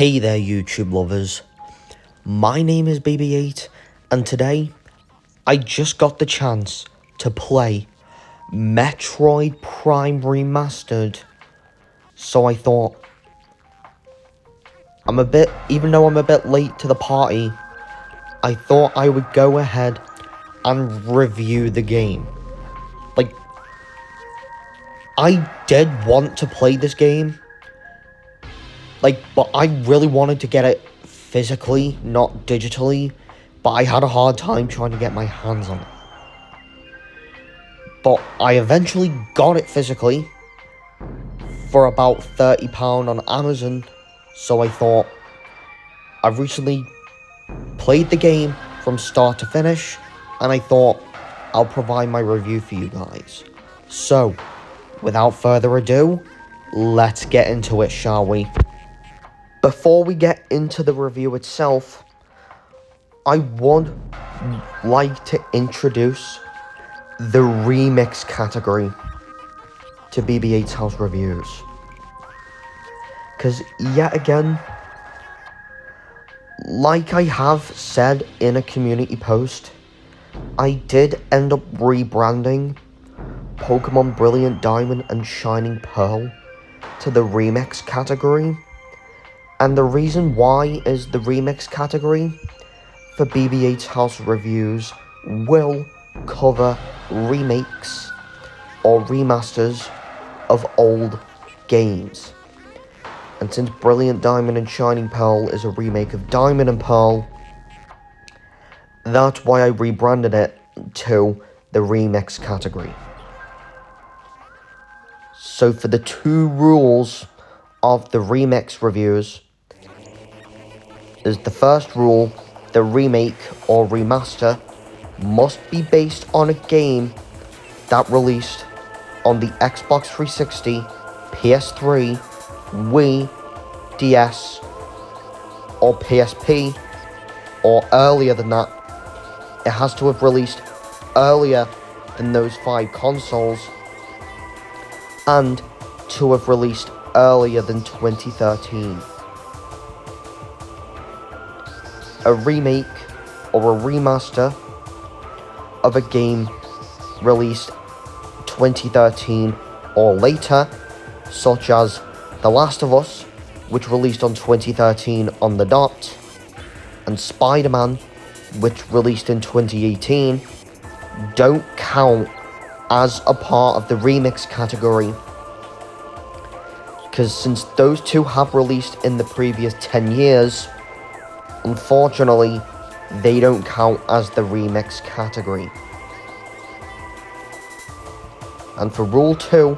Hey there YouTube lovers, my name is BB8 and today I just got the chance to play Metroid Prime Remastered, so I thought, even though I'm a bit late to the party, I thought I would go ahead and review the game. I did want to play this game, but I really wanted to get it physically, not digitally, but I had a hard time trying to get my hands on it. But I eventually got it physically for about £30 on Amazon, so I thought, I've recently played the game from start to finish, and I thought I'll provide my review for you guys. So, without further ado, let's get into it, shall we? Before we get into the review itself, I would like to introduce the remix category to BB8's House Reviews. Because yet again, like I have said in a community post, I did end up rebranding Pokemon Brilliant Diamond and Shining Pearl to the remix category. And the reason why is the remix category for BB8's House Reviews will cover remakes or remasters of old games. And since Brilliant Diamond and Shining Pearl is a remake of Diamond and Pearl, that's why I rebranded it to the remix category. So for the two rules of the remix reviews, is the first rule: the remake or remaster must be based on a game that released on the Xbox 360, PS3, Wii, DS, or PSP, or earlier than that. It has to have released earlier than those 5 consoles, and to have released earlier than 2013. A remake or a remaster of a game released 2013 or later, such as The Last of Us, which released on 2013 on the dot, and Spider-Man, which released in 2018, don't count as a part of the remix category, because since those two have released in the previous 10 years, unfortunately, they don't count as the remix category. And for Rule 2,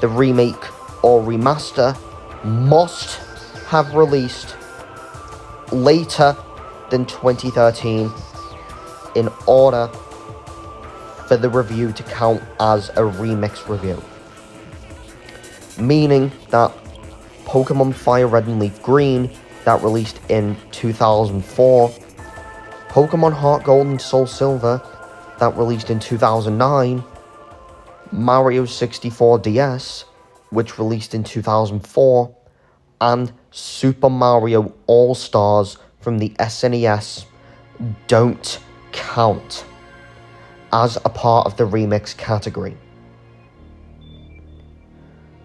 the remake or remaster must have released later than 2013 in order for the review to count as a remix review. Meaning that Pokemon Fire Red and Leaf Green, that released in 2004, Pokemon Heart Gold and Soul Silver, that released in 2009, Mario 64 DS, which released in 2004, and Super Mario All-Stars from the SNES don't count as a part of the remix category.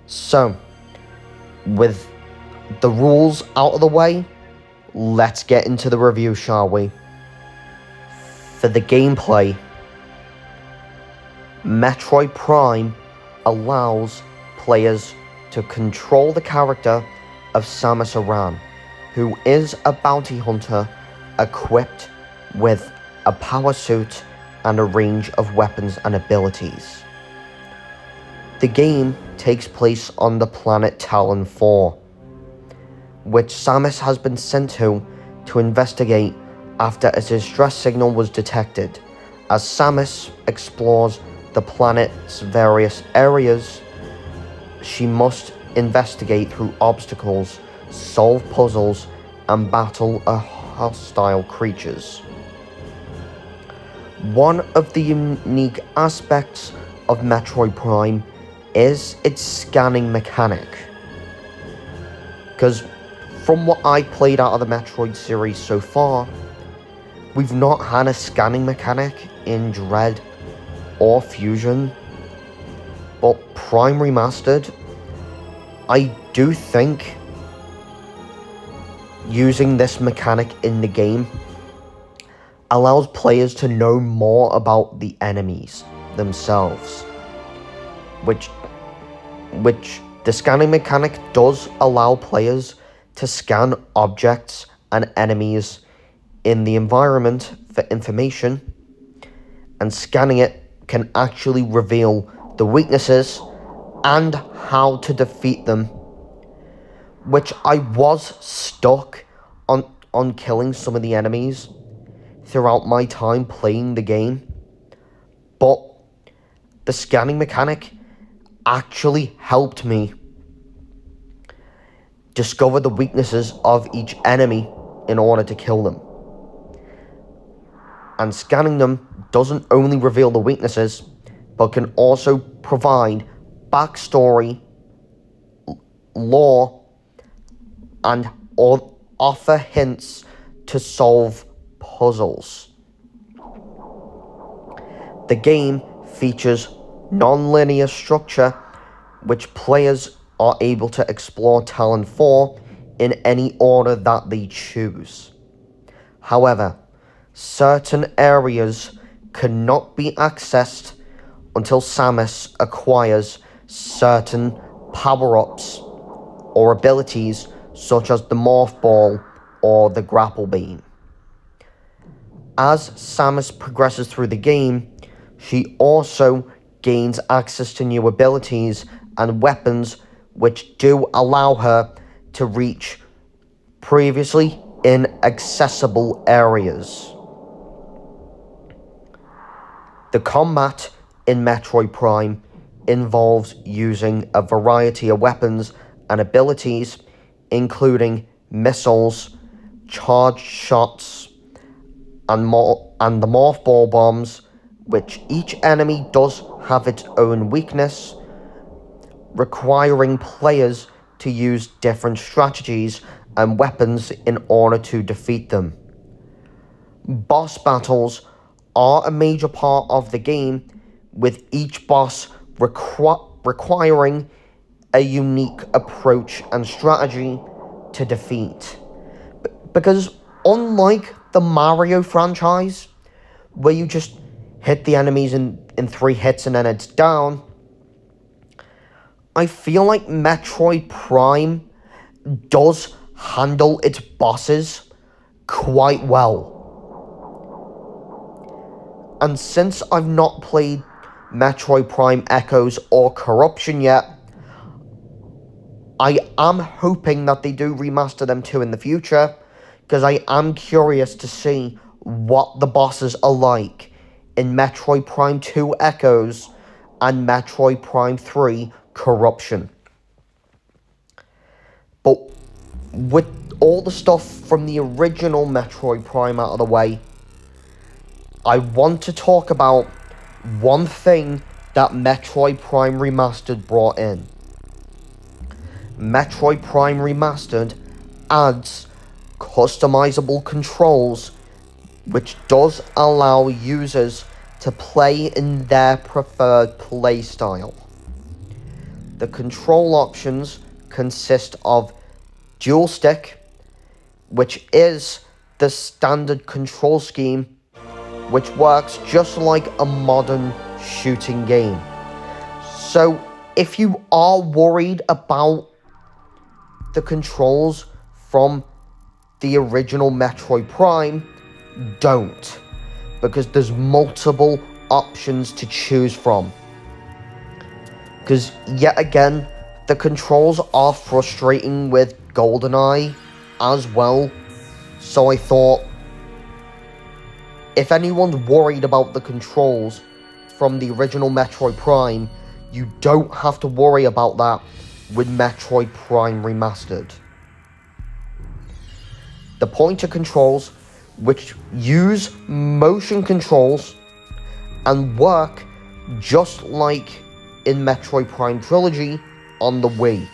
So, with the rules out of the way, let's get into the review, shall we? For the gameplay, Metroid Prime allows players to control the character of Samus Aran, who is a bounty hunter equipped with a power suit and a range of weapons and abilities. The game takes place on the planet Talon 4, which Samus has been sent to investigate after a distress signal was detected. As Samus explores the planet's various areas, she must investigate through obstacles, solve puzzles, and battle hostile creatures. One of the unique aspects of Metroid Prime is its scanning mechanic. Because from what I played out of the Metroid series so far, we've not had a scanning mechanic in Dread or Fusion, but Prime Remastered, I do think using this mechanic in the game allows players to know more about the enemies themselves, which the scanning mechanic does allow players to scan objects and enemies in the environment for information, and scanning it can actually reveal the weaknesses and how to defeat them, which I was stuck on killing some of the enemies throughout my time playing the game, but the scanning mechanic actually helped me discover the weaknesses of each enemy in order to kill them. And scanning them doesn't only reveal the weaknesses, but can also provide backstory, lore, and offer hints to solve puzzles. The game features non-linear structure, which players are able to explore Talon 4 in any order that they choose. However, certain areas cannot be accessed until Samus acquires certain power-ups or abilities such as the Morph Ball or the Grapple Beam. As Samus progresses through the game, she also gains access to new abilities and weapons which do allow her to reach previously inaccessible areas. The combat in Metroid Prime involves using a variety of weapons and abilities, including missiles, charged shots, and the Morph Ball bombs, which each enemy does have its own weakness, requiring players to use different strategies and weapons in order to defeat them. Boss battles are a major part of the game, with each boss requiring a unique approach and strategy to defeat. Because unlike the Mario franchise, where you just hit the enemies in 3 hits and then it's down, I feel like Metroid Prime does handle its bosses quite well. And since I've not played Metroid Prime Echoes or Corruption yet, I am hoping that they do remaster them too in the future, because I am curious to see what the bosses are like in Metroid Prime 2 Echoes and Metroid Prime 3 Corruption. But with all the stuff from the original Metroid Prime out of the way, I want to talk about one thing that Metroid Prime Remastered brought in. Metroid Prime Remastered adds customizable controls, which does allow users to play in their preferred playstyle. The control options consist of dual stick, which is the standard control scheme, which works just like a modern shooting game. So if you are worried about the controls from the original Metroid Prime, don't, because there's multiple options to choose from. Because yet again, the controls are frustrating with GoldenEye as well, so I thought, if anyone's worried about the controls from the original Metroid Prime, you don't have to worry about that with Metroid Prime Remastered. The pointer controls, which use motion controls and work just like in Metroid Prime Trilogy on the Wii.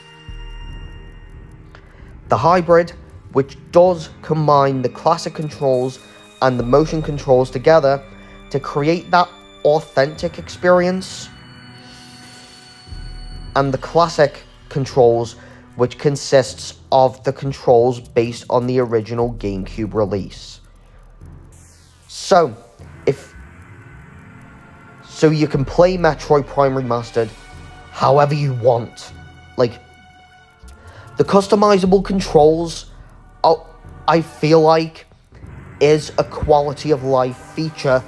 The hybrid which does combine the classic controls and the motion controls together to create that authentic experience, and the classic controls, which consists of the controls based on the original GameCube release. So you can play Metroid Prime Remastered however you want. Like, the customizable controls, I feel like, is a quality of life feature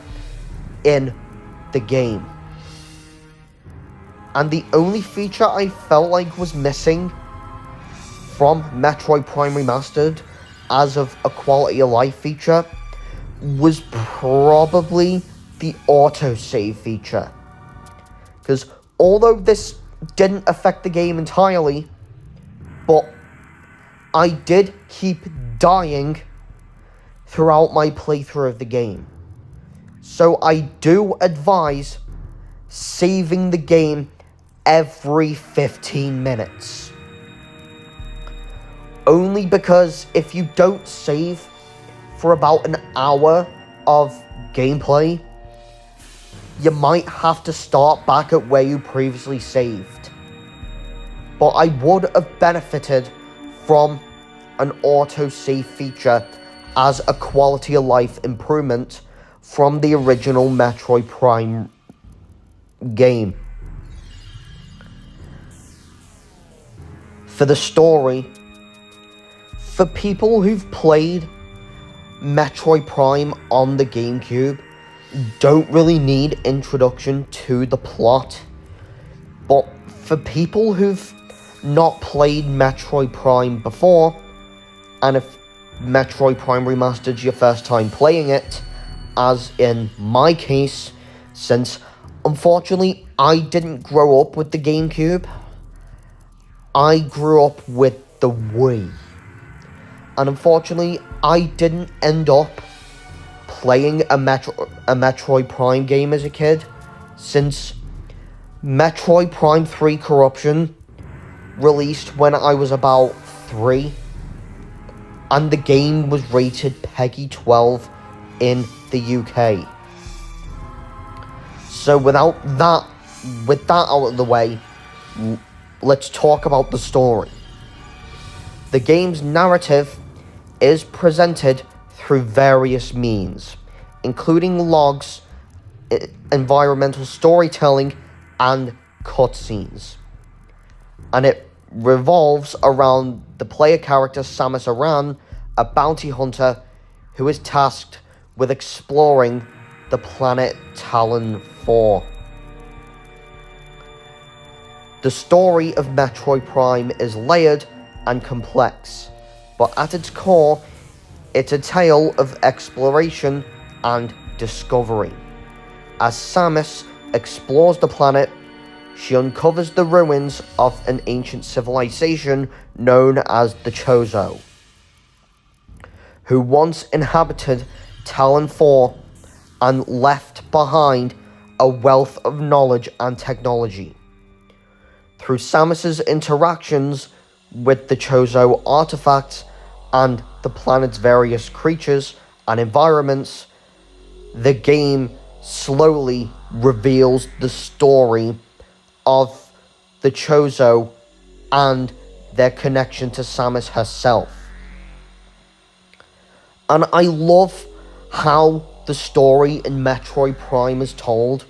in the game. And the only feature I felt like was missing from Metroid Prime Remastered as of a quality of life feature was probably the autosave feature. Because although this didn't affect the game entirely, but I did keep dying throughout my playthrough of the game. So I do advise saving the game every 15 minutes. Only because if you don't save for about an hour of gameplay, you might have to start back at where you previously saved. But I would have benefited from an autosave feature as a quality of life improvement from the original Metroid Prime game. For the story, for people who've played Metroid Prime on the GameCube, don't really need introduction to the plot. But for people who've not played Metroid Prime before, and if Metroid Prime Remastered's your first time playing it, as in my case, since unfortunately I didn't grow up with the GameCube, I grew up with the Wii. And unfortunately, I didn't end up playing a Metroid Prime game as a kid, since Metroid Prime 3 Corruption released when I was about 3, and the game was rated PEGI 12 in the UK. So with that out of the way, let's talk about the story. The game's narrative is presented through various means, including logs, environmental storytelling, and cutscenes. And it revolves around the player character Samus Aran, a bounty hunter who is tasked with exploring the planet Talon 4. The story of Metroid Prime is layered and complex, but at its core, it's a tale of exploration and discovery. As Samus explores the planet, she uncovers the ruins of an ancient civilization known as the Chozo, who once inhabited Talon 4 and left behind a wealth of knowledge and technology. Through Samus's interactions with the Chozo artifacts and the planet's various creatures and environments, the game slowly reveals the story of the Chozo and their connection to Samus herself. And I love how the story in Metroid Prime is told,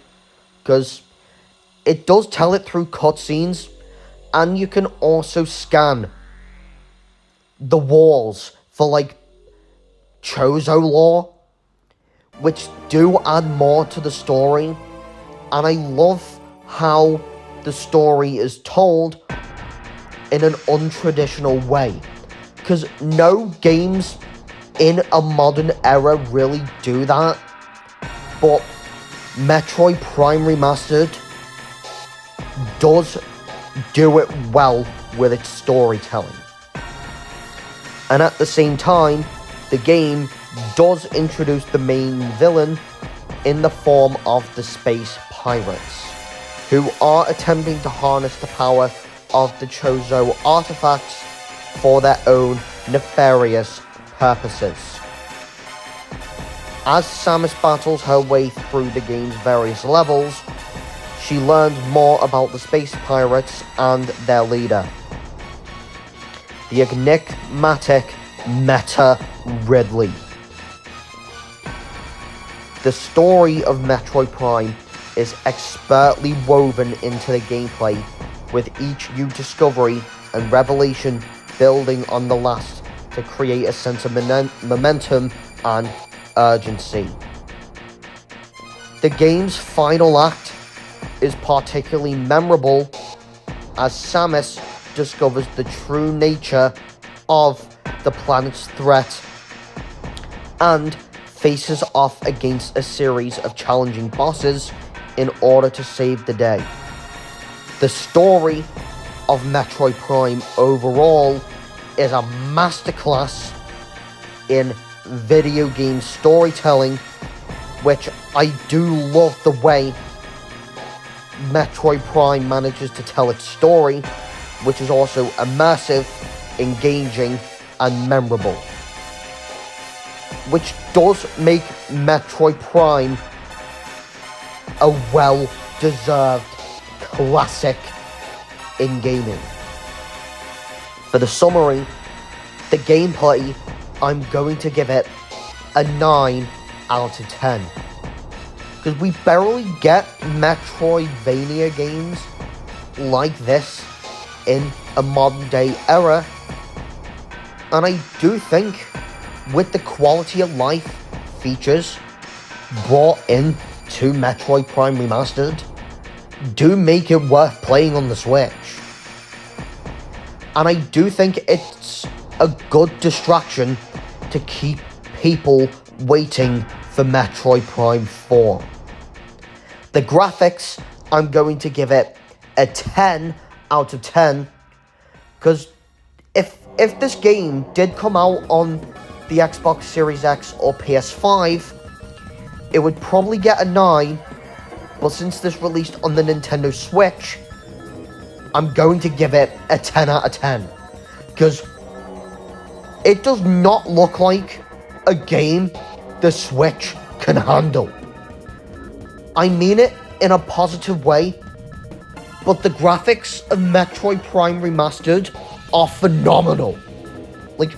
because it does tell it through cutscenes, and you can also scan the walls for, like, Chozo lore, which do add more to the story. And I love how the story is told in an untraditional way, because no games in a modern era really do that, but Metroid Prime Remastered does do it well with its storytelling. And at the same time, the game does introduce the main villain in the form of the space pirates, who are attempting to harness the power of the Chozo artifacts for their own nefarious purposes. As Samus battles her way through the game's various levels, she learns more about the space pirates and their leader, the enigmatic Meta Ridley. The story of Metroid Prime is expertly woven into the gameplay, with each new discovery and revelation building on the last to create a sense of momentum and urgency. The game's final act is particularly memorable as Samus discovers the true nature of the planet's threat and faces off against a series of challenging bosses in order to save the day. The story of Metroid Prime overall is a masterclass in video game storytelling, which I do love the way Metroid Prime manages to tell its story, which is also immersive, engaging, and memorable, which does make Metroid Prime a well-deserved classic in gaming. For the summary, the gameplay, I'm going to give it a 9 out of 10. Because we barely get Metroidvania games like this in a modern day era. And I do think with the quality of life features brought in to Metroid Prime Remastered, do make it worth playing on the Switch. And I do think it's a good distraction to keep people waiting for Metroid Prime 4. The graphics, I'm going to give it a 10 out of 10, because if this game did come out on the Xbox Series X or PS5, it would probably get a 9, but since this released on the Nintendo Switch, I'm going to give it a 10 out of 10, because it does not look like a game the Switch can handle. I mean it in a positive way, but the graphics of Metroid Prime Remastered are phenomenal. Like,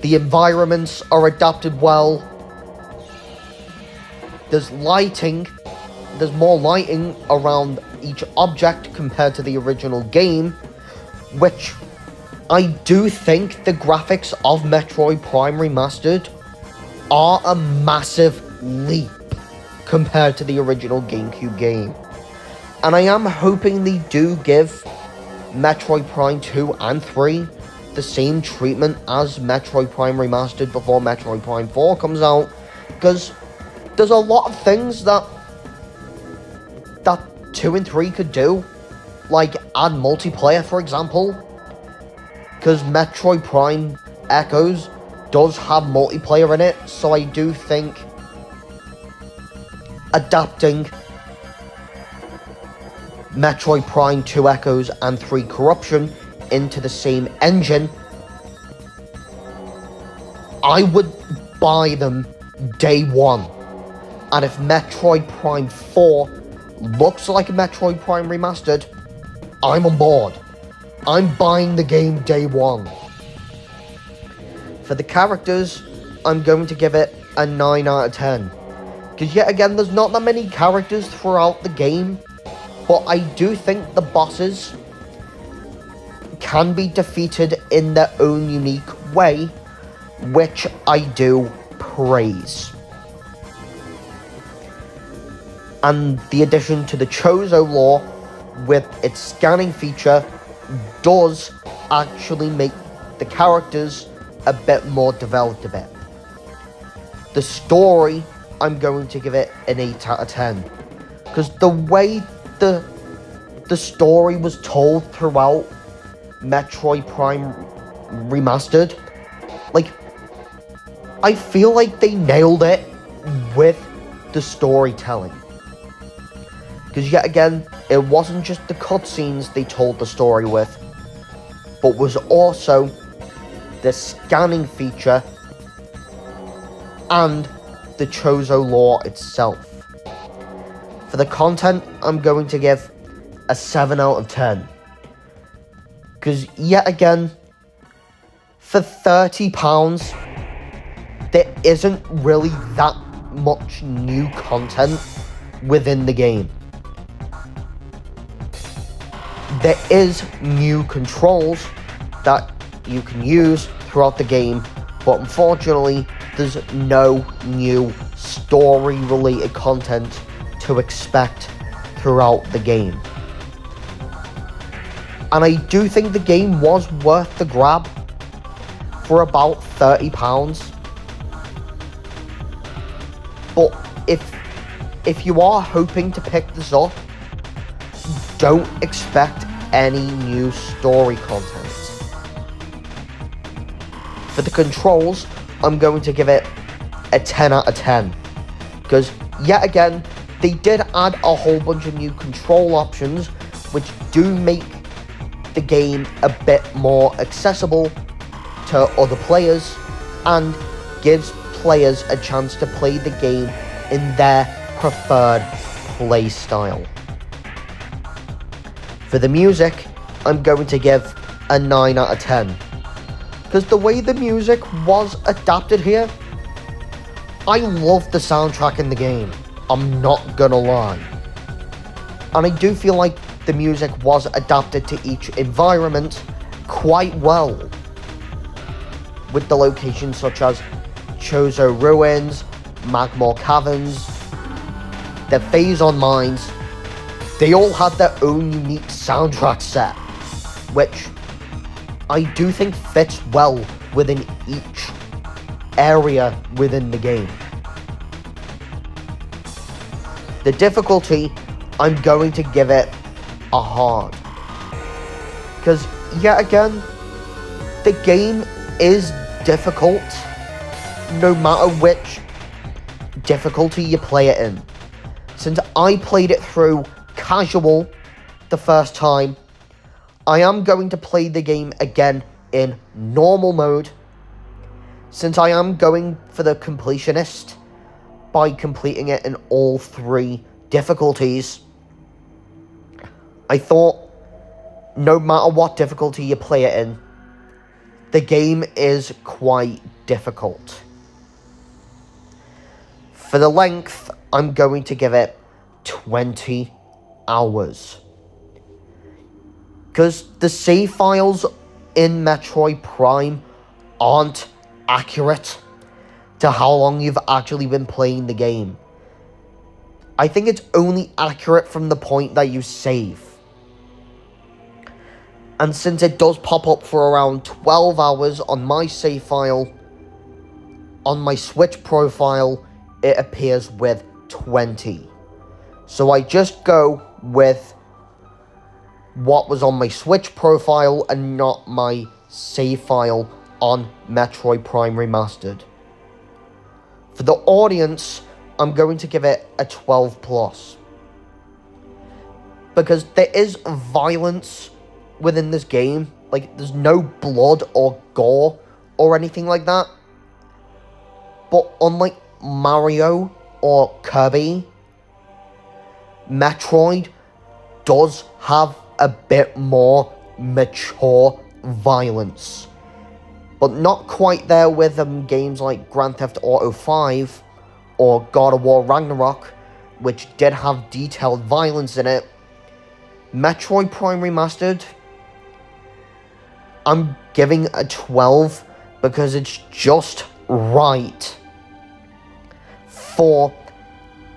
the environments are adapted well. There's more lighting around each object compared to the original game, which I do think the graphics of Metroid Prime Remastered are a massive leap compared to the original GameCube game. And I am hoping they do give Metroid Prime 2 and 3 the same treatment as Metroid Prime Remastered before Metroid Prime 4 comes out, because there's a lot of things that 2 and 3 could do, like add multiplayer, for example, because Metroid Prime Echoes does have multiplayer in it, so I do think adapting Metroid Prime 2 Echoes and 3 Corruption into the same engine, I would buy them day one. And if Metroid Prime 4 looks like a Metroid Prime Remastered, I'm on board. I'm buying the game day one. For the characters, I'm going to give it a 9 out of 10. Because yet again, there's not that many characters throughout the game, but I do think the bosses can be defeated in their own unique way, which I do praise. And the addition to the Chozo lore with its scanning feature does actually make the characters a bit more developed a bit. The story, I'm going to give it an 8 out of 10. Because the way the story was told throughout Metroid Prime Remastered, like, I feel like they nailed it with the storytelling. Because yet again, it wasn't just the cutscenes they told the story with, but was also the scanning feature, and the Chozo lore itself. For the content, I'm going to give a 7 out of 10. Because yet again, for £30, there isn't really that much new content within the game. There is new controls that you can use throughout the game, but unfortunately, there's no new story-related content to expect throughout the game. And I do think the game was worth the grab for about £30. But if you are hoping to pick this up, don't expect any new story content. For the controls, I'm going to give it a 10 out of 10. Because, yet again, they did add a whole bunch of new control options, which do make the game a bit more accessible to other players, and gives players a chance to play the game in their preferred play style. For the music, I'm going to give a 9 out of 10. Because the way the music was adapted here, I love the soundtrack in the game. I'm not gonna lie. And I do feel like the music was adapted to each environment quite well. With the locations such as Chozo Ruins, Magmore Caverns, the Phazon Mines, they all had their own unique soundtrack set, which I do think fits well within each area within the game. The difficulty, I'm going to give it a hard. Because, yet again, the game is difficult, no matter which difficulty you play it in. Since I played it through casual the first time, I am going to play the game again in normal mode, since I am going for the completionist by completing it in all 3 difficulties. I thought, no matter what difficulty you play it in, the game is quite difficult. For the length, I'm going to give it 20 hours. Because the save files in Metroid Prime aren't accurate to how long you've actually been playing the game. I think it's only accurate from the point that you save. And since it does pop up for around 12 hours on my save file, on my Switch profile, it appears with 20. So I just go with what was on my Switch profile and not my save file on Metroid Prime Remastered. For the audience, I'm going to give it a 12+. Because there is violence within this game. Like, there's no blood or gore or anything like that. But unlike Mario or Kirby, Metroid does have a bit more mature violence. But not quite there with games like Grand Theft Auto 5 or God of War Ragnarok, which did have detailed violence in it. Metroid Prime Remastered, I'm giving a 12 because it's just right for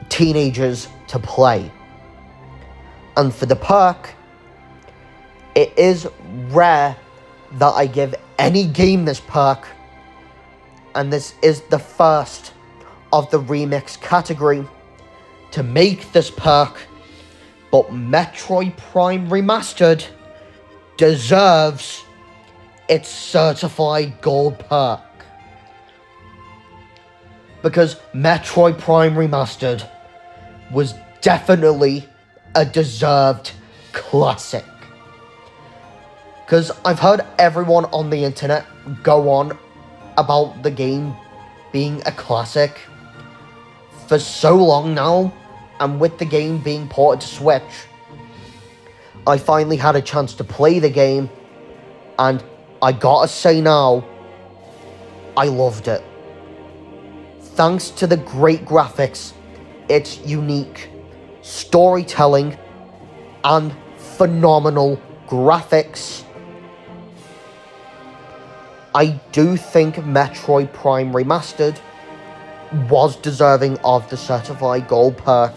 teenagers to play. And for the perk, it is rare that I give any game this perk, and this is the first of the remix category to make this perk, but Metroid Prime Remastered deserves its certified gold perk. Because Metroid Prime Remastered was definitely a deserved classic. Because I've heard everyone on the internet go on about the game being a classic for so long now, and with the game being ported to Switch, I finally had a chance to play the game, and I gotta say now, I loved it. Thanks to the great graphics, its unique storytelling, and phenomenal graphics, I do think Metroid Prime Remastered was deserving of the certified gold perk,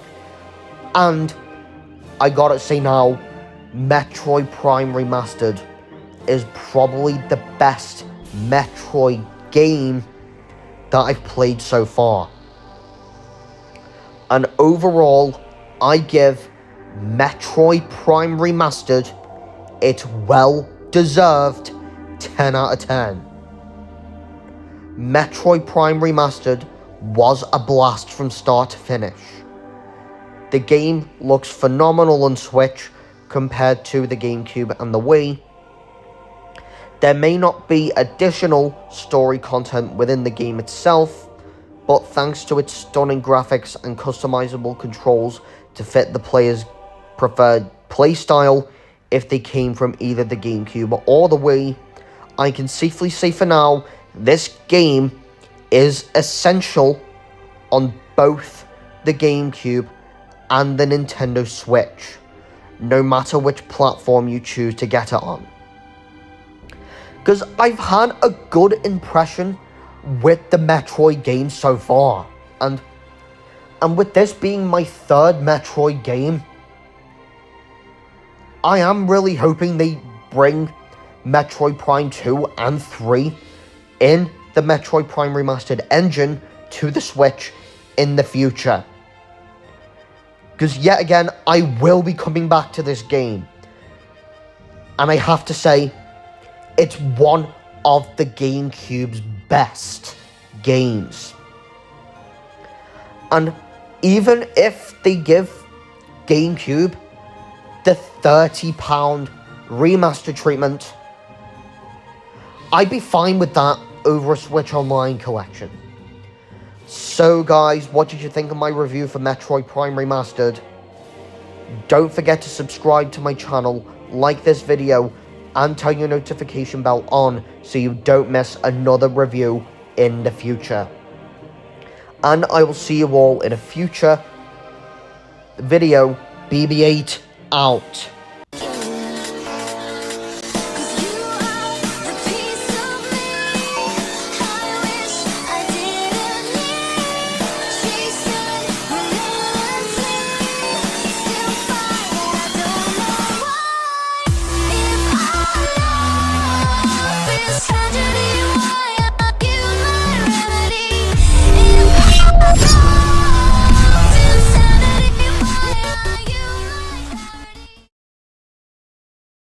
and I gotta say now, Metroid Prime Remastered is probably the best Metroid game that I've played so far. And overall, I give Metroid Prime Remastered its well-deserved 10 out of 10. Metroid Prime Remastered was a blast from start to finish. The game looks phenomenal on Switch compared to the GameCube and the Wii. There may not be additional story content within the game itself, but thanks to its stunning graphics and customizable controls to fit the player's preferred playstyle if they came from either the GameCube or the Wii, I can safely say for now, this game is essential on both the GameCube and the Nintendo Switch, no matter which platform you choose to get it on. Because I've had a good impression with the Metroid games so far, and with this being my third Metroid game, I am really hoping they bring Metroid Prime 2 and 3 in the Metroid Prime Remastered engine to the Switch in the future. Because yet again, I will be coming back to this game. And I have to say, it's one of the GameCube's best games. And even if they give GameCube the £30 remaster treatment, I'd be fine with that over a Switch Online collection. So guys, what did you think of my review for Metroid Prime Remastered? Don't forget to subscribe to my channel, like this video, and turn your notification bell on so you don't miss another review in the future. And I will see you all in a future video. BB8 out.